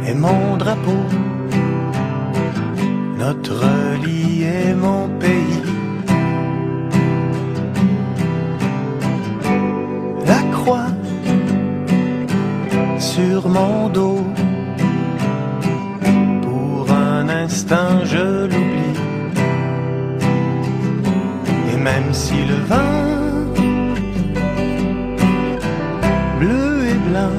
est mon drapeau, notre lit est mon pays. La croix sur mon dos, pour un instant je l'oublie. Et même si le vent bleu et blanc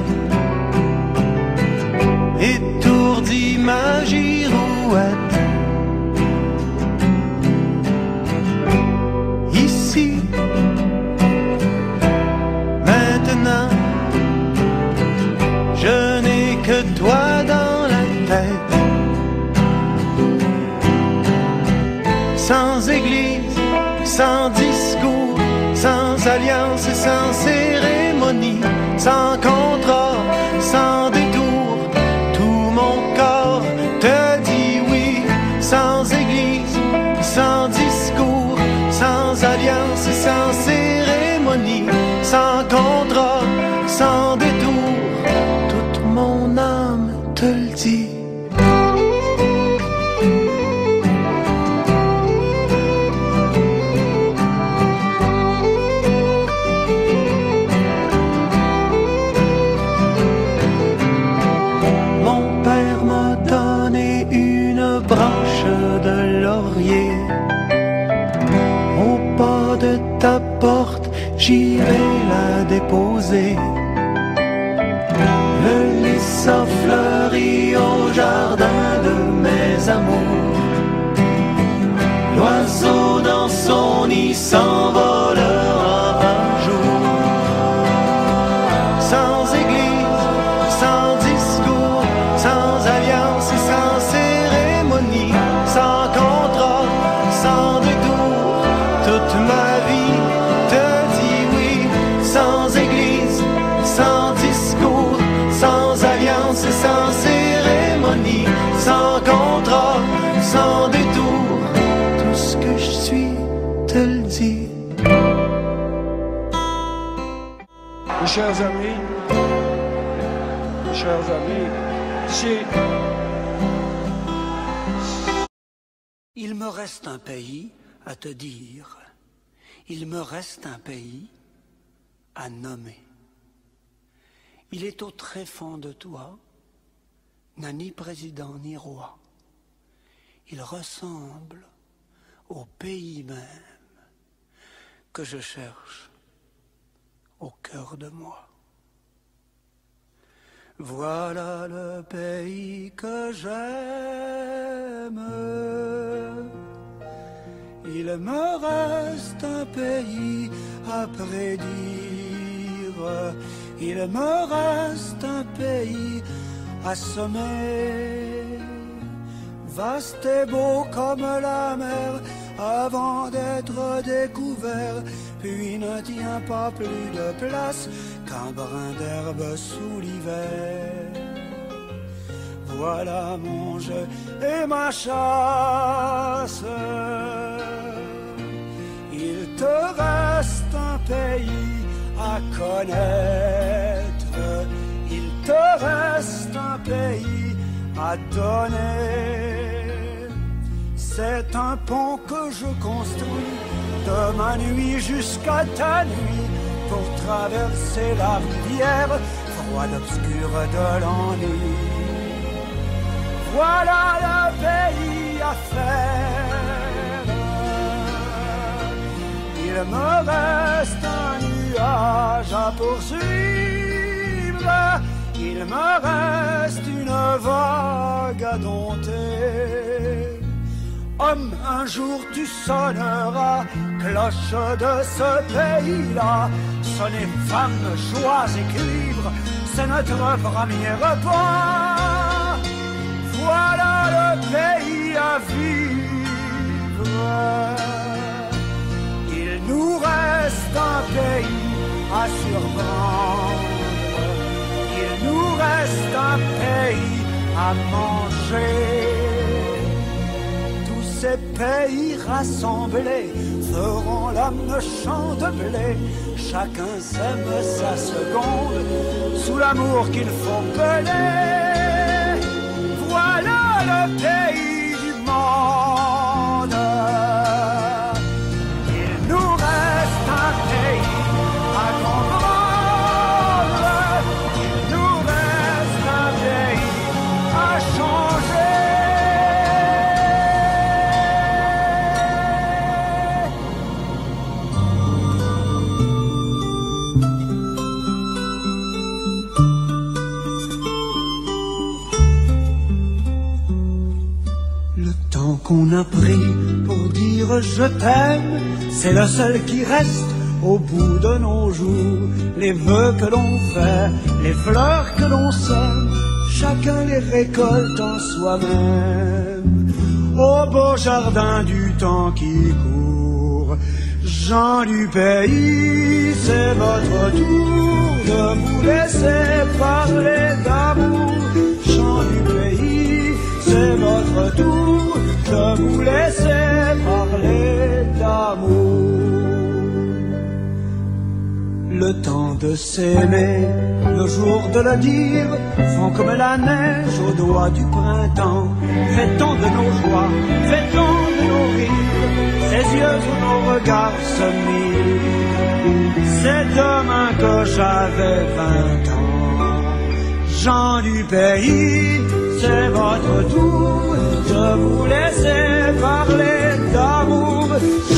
étourdit ma girouette, ici, maintenant, je n'ai que toi dans la tête. Sans église, sans discours, sans alliance et sans cérémonie, sans contrat, sans détour, tout mon corps te dit oui. Sans église, sans discours, sans alliance et sans cérémonie, sans contrat, sans détour, toute mon âme te le dit. Branche de laurier, au pas de ta porte, j'irai la déposer. Le lys a fleuri au jardin de mes amours. L'oiseau dans son nid s'envolera un jour. Sans église, sans discours, sans alliance et sans cérémonie, sans contrat, sans détour, toute ma vie te dit oui. Sans église, sans discours, sans alliance et sans cérémonie, sans contrat, sans détour, tout ce que je suis te le dit. Mes chers amis, il me reste un pays à te dire, il me reste un pays à nommer. Il est au tréfonds de toi, n'a ni président ni roi. Il ressemble au pays même que je cherche au cœur de moi. Voilà le pays que j'aime. Il me reste un pays à prédire. Il me reste un pays à semer. Vaste et beau comme la mer avant d'être découvert, puis ne tient pas plus de place qu'un brin d'herbe sous l'hiver. Voilà mon jeu et ma chasse. Il te reste un pays à connaître. Il te reste un pays à donner. C'est un pont que je construis de ma nuit jusqu'à ta nuit pour traverser la rivière froide obscure de l'ennui. Voilà le pays à faire. Il me reste un nuage à poursuivre. Il me reste une vague à dompter. Homme, un jour tu sonneras, cloche de ce pays-là. Sonnez femme, joie et cuivre, c'est notre premier repas. Voilà le pays à vivre. Il nous reste un pays à surprendre. Il nous reste un pays à manger. Ces pays rassemblés feront l'âme champ de blé. Chacun sème sa seconde sous l'amour qu'il faut peler. qu'on a pris pour dire je t'aime, c'est le seul qui reste au bout de nos jours. Les vœux que l'on fait, les fleurs que l'on sème, chacun les récolte en soi-même. Au beau jardin du temps qui court, gens du pays, c'est votre tour de vous laisser parler d'amour. Gens du pays, c'est votre tour de vous laisser parler d'amour. Le temps de s'aimer, le jour de le dire, font comme la neige au doigt du printemps. Fait-on de nos joies, fait-on de nos rires, ces yeux où nos regards se mirent. C'est demain que j'avais 20 ans. Gens du pays, c'est votre tour de vous laisser parler d'amour.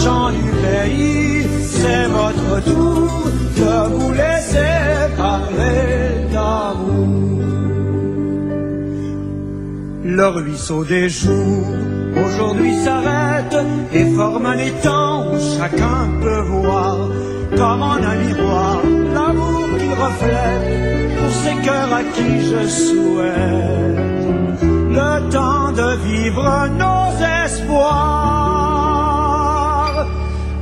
Gens du pays, c'est votre tour de vous laisser parler d'amour. Le ruisseau des jours aujourd'hui s'arrête et forme un étang où chacun peut voir comme en un miroir l'amour qu'il reflète pour ces cœurs à qui je souhaite le temps de vivre nos espoirs.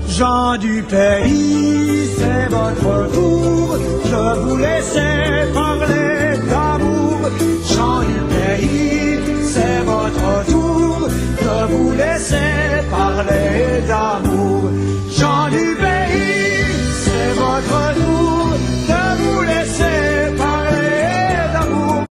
Gens du pays, c'est votre tour, je vous laisse parler d'amour.